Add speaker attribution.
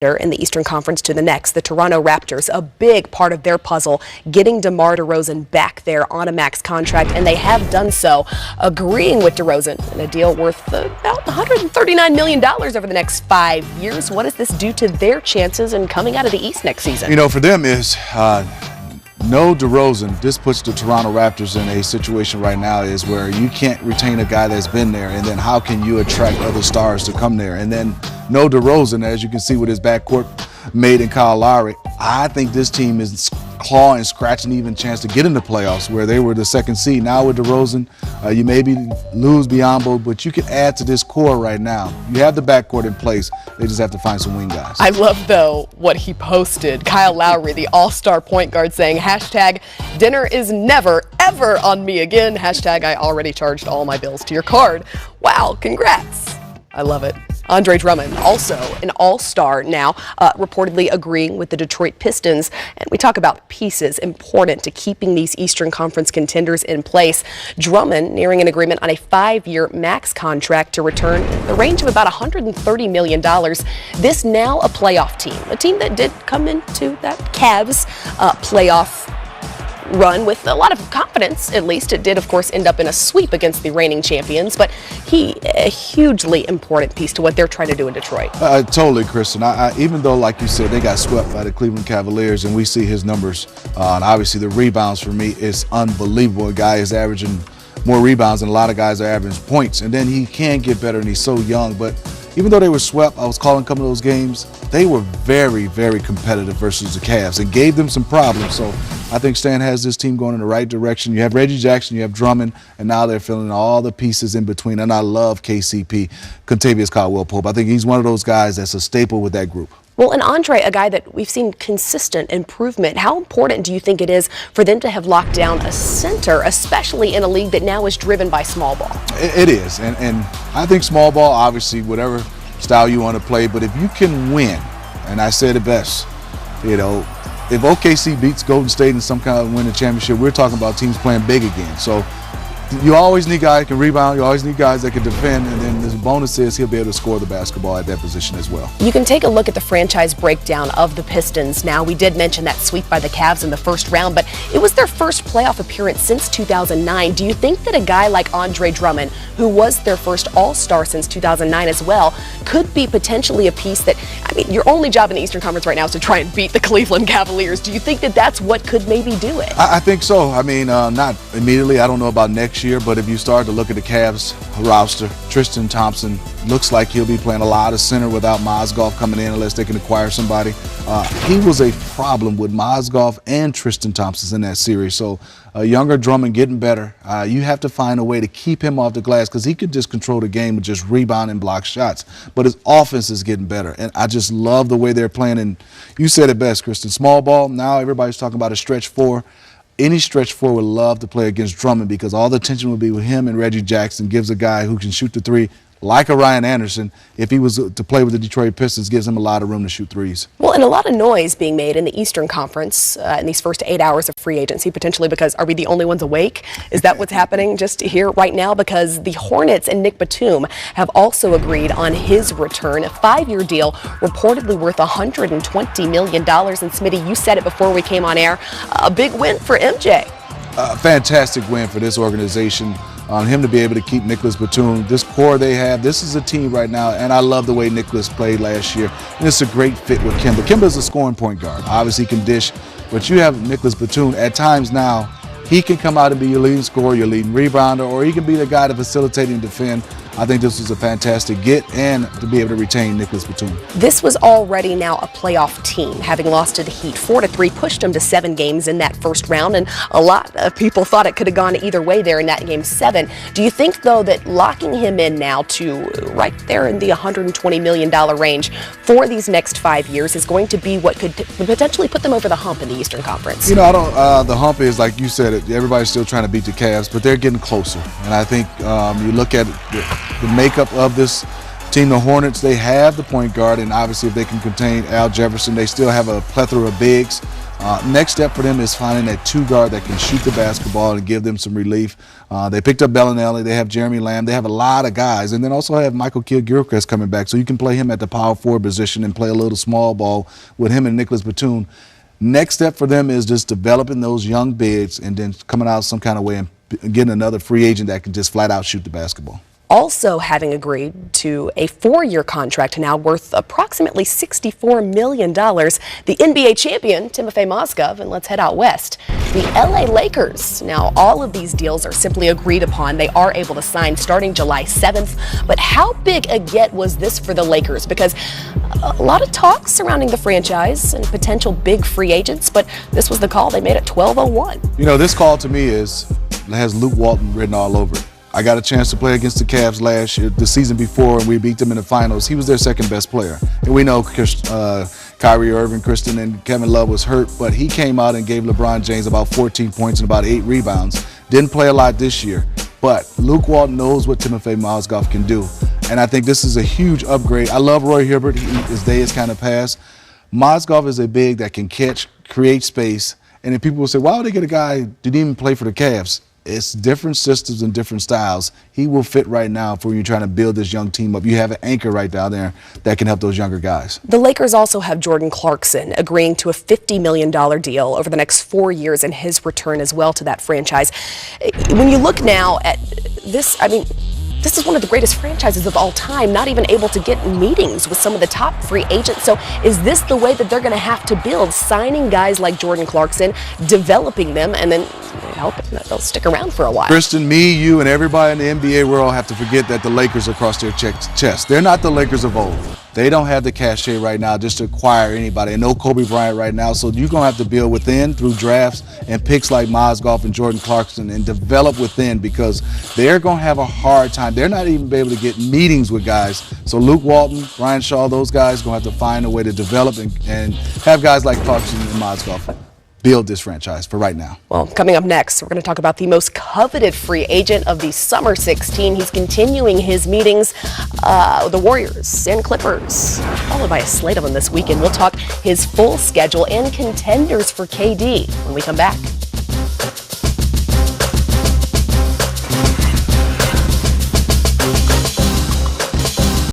Speaker 1: in the Eastern Conference to the next. The Toronto Raptors, a big part of thetheir puzzle, getting DeMar DeRozan back there on a max contract, and they have done so, agreeing with DeRozan in a deal worth about $139 million over the next 5 years. What does this do to their chances in coming out of the East next season?
Speaker 2: You know, for them is no DeRozan. This puts the Toronto Raptors in a situation right now is where you can't retain a guy that's been there, and then how can you attract other stars to come there? And then no DeRozan, as you can see with his backcourt mate in Kyle Lowry. I think this team is clawing, scratching even chance to get in the playoffs where they were the second seed. Now with DeRozan, you maybe lose Biyombo, but you can add to this core right now. You have the backcourt in place. They just have to find some wing guys.
Speaker 1: I love, though, what he posted. Kyle Lowry, the all-star point guard, saying, hashtag dinner is never, ever on me again. Hashtag I already charged all my bills to your card. Wow, congrats. I love it. Andre Drummond, also an all-star now, reportedly agreeing with the Detroit Pistons. And we talk about pieces important to keeping these Eastern Conference contenders in place. Drummond nearing an agreement on a 5-year max contract to return in the range of about $130 million. This now a playoff team, a team that did come into that Cavs playoff run with a lot of confidence. At least it did, of course, end up in a sweep against the reigning champions, but a hugely important piece to what they're trying to do in Detroit.
Speaker 2: Totally, Kristen. Even though, like you said, they got swept by the Cleveland Cavaliers, and we see his numbers, and obviously the rebounds for me is unbelievable. A guy is averaging more rebounds than a lot of guys are averaging points, and then he can get better, and he's so young. But even though they were swept, I was calling a couple of those games, they were very, very competitive versus the Cavs and gave them some problems. So I think Stan has this team going in the right direction. You have Reggie Jackson, you have Drummond, and now they're filling all the pieces in between. And I love KCP, Kentavious Caldwell-Pope. I think he's one of those guys that's a staple with that group.
Speaker 1: Well, and Andre, a guy that we've seen consistent improvement. How important do you think it is for them to have locked down a center, especially in a league that now is driven by small ball?
Speaker 2: It is, and I think small ball, obviously, whatever style you want to play, but if you can win, and I said it best, you know, if OKC beats Golden State in some kind of winning championship, we're talking about teams playing big again. So you always need guys that can rebound, you always need guys that can defend, and then the bonus is he'll be able to score the basketball at that position as well.
Speaker 1: You can take a look at the franchise breakdown of the Pistons now. We did mention that sweep by the Cavs in the first round, but it was their first playoff appearance since 2009. Do you think that a guy like Andre Drummond, who was their first All-Star since 2009 as well, could be potentially a piece that, I mean, your only job in the Eastern Conference right now is to try and beat the Cleveland Cavaliers. Do you think that that's what could maybe do it?
Speaker 2: I think so. I mean, not immediately. I don't know about next year, but if you start to look at the Cavs roster, Tristan Thompson looks like he'll be playing a lot of center without Mozgov coming in unless they can acquire somebody. He was a problem with Mozgov and Tristan Thompson in that series. So younger Drummond getting better. You have to find a way to keep him off the glass because he could just control the game with just rebound and block shots. But his offense is getting better. And I just love the way they're playing. And you said it best, Kristen. Small ball, now everybody's talking about a stretch four. Any stretch four would love to play against Drummond because all the attention would be with him, and Reggie Jackson gives a guy who can shoot the three like a Ryan Anderson. If he was to play with the Detroit Pistons, gives him a lot of room to shoot threes.
Speaker 1: Well, and a lot of noise being made in the Eastern Conference in these first 8 hours of free agency, potentially because are we the only ones awake? Is that what's happening just here right now? Because the Hornets and Nick Batum have also agreed on his return, a 5-year deal reportedly worth $120 million. And Smitty, you said it before we came on air, a big win for MJ.
Speaker 2: A fantastic win for this organization. Him to be able to keep Nicholas Batum, this core they have, this is a team right now, and I love the way Nicholas played last year. And it's a great fit with Kemba. Kemba's a scoring point guard. Obviously he can dish, but you have Nicholas Batum. At times now, he can come out and be your leading scorer, your leading rebounder, or he can be the guy to facilitate and defend. I think this was a fantastic get, and to be able to retain Nicholas Batum.
Speaker 1: This was already now a playoff team, having lost to the Heat 4-3, pushed them to 7 games in that first round, and a lot of people thought it could have gone either way there in that game 7. Do you think, though, that locking him in now to right there in the $120 million range for these next 5 years is going to be what could potentially put them over the hump in the Eastern Conference?
Speaker 2: You know, I don't. The hump is, like you said, everybody's still trying to beat the Cavs, but they're getting closer. And I think you look at the makeup of this Team the Hornets, they have the point guard, and obviously if they can contain Al Jefferson, they still have a plethora of bigs. Next step for them is finding that two guard that can shoot the basketball and give them some relief. They picked up Bellinelli. They have Jeremy Lamb. They have a lot of guys. And then also have Michael Kidd-Gilchrist coming back. So you can play him at the power forward position and play a little small ball with him and Nicholas Batum. Next step for them is just developing those young bigs and then coming out some kind of way and getting another free agent that can just flat out shoot the basketball.
Speaker 1: Also having agreed to a 4-year contract now worth approximately $64 million, the NBA champion, Timofey Mozgov, and let's head out west. The LA Lakers. Now, all of these deals are simply agreed upon. They are able to sign starting July 7th. But how big a get was this for the Lakers? Because a lot of talk surrounding the franchise and potential big free agents, but this was the call they made at 12:01.
Speaker 2: You know, this call to me has Luke Walton written all over it. I got a chance to play against the Cavs the season before, and we beat them in the finals. He was their second best player. And we know Kyrie Irving, Kristen, and Kevin Love was hurt, but he came out and gave LeBron James about 14 points and about 8 rebounds. Didn't play a lot this year, but Luke Walton knows what Timofey Mozgov can do. And I think this is a huge upgrade. I love Roy Hibbert. His day is kind of past. Mozgov is a big that can catch, create space. And then people will say, why would they get a guy who didn't even play for the Cavs? It's different systems and different styles. He will fit right now for when you're trying to build this young team up. You have an anchor right down there that can help those younger guys.
Speaker 1: The Lakers also have Jordan Clarkson agreeing to a $50 million deal over the next 4 years and his return as well to that franchise. When you look now at this, I mean, this is one of the greatest franchises of all time, not even able to get meetings with some of the top free agents. So is this the way that they're going to have to build, signing guys like Jordan Clarkson, developing them, and then hoping that they'll stick around for a while?
Speaker 2: Kristen, me, you, and everybody in the NBA world have to forget that the Lakers are across their chest. They're not the Lakers of old. They don't have the cachet right now just to acquire anybody. And no Kobe Bryant right now. So you're going to have to build within through drafts and picks like Mozgov and Jordan Clarkson and develop within, because they're going to have a hard time. They're not even able to get meetings with guys. So Luke Walton, Ryan Shaw, those guys are going to have to find a way to develop and have guys like Clarkson and Mozgov build this franchise for right now.
Speaker 1: Well, coming up next, we're going to talk about the most coveted free agent of the Summer 16. He's continuing his meetings, the Warriors and Clippers, followed by a slate of them this weekend. We'll talk his full schedule and contenders for KD when we come back.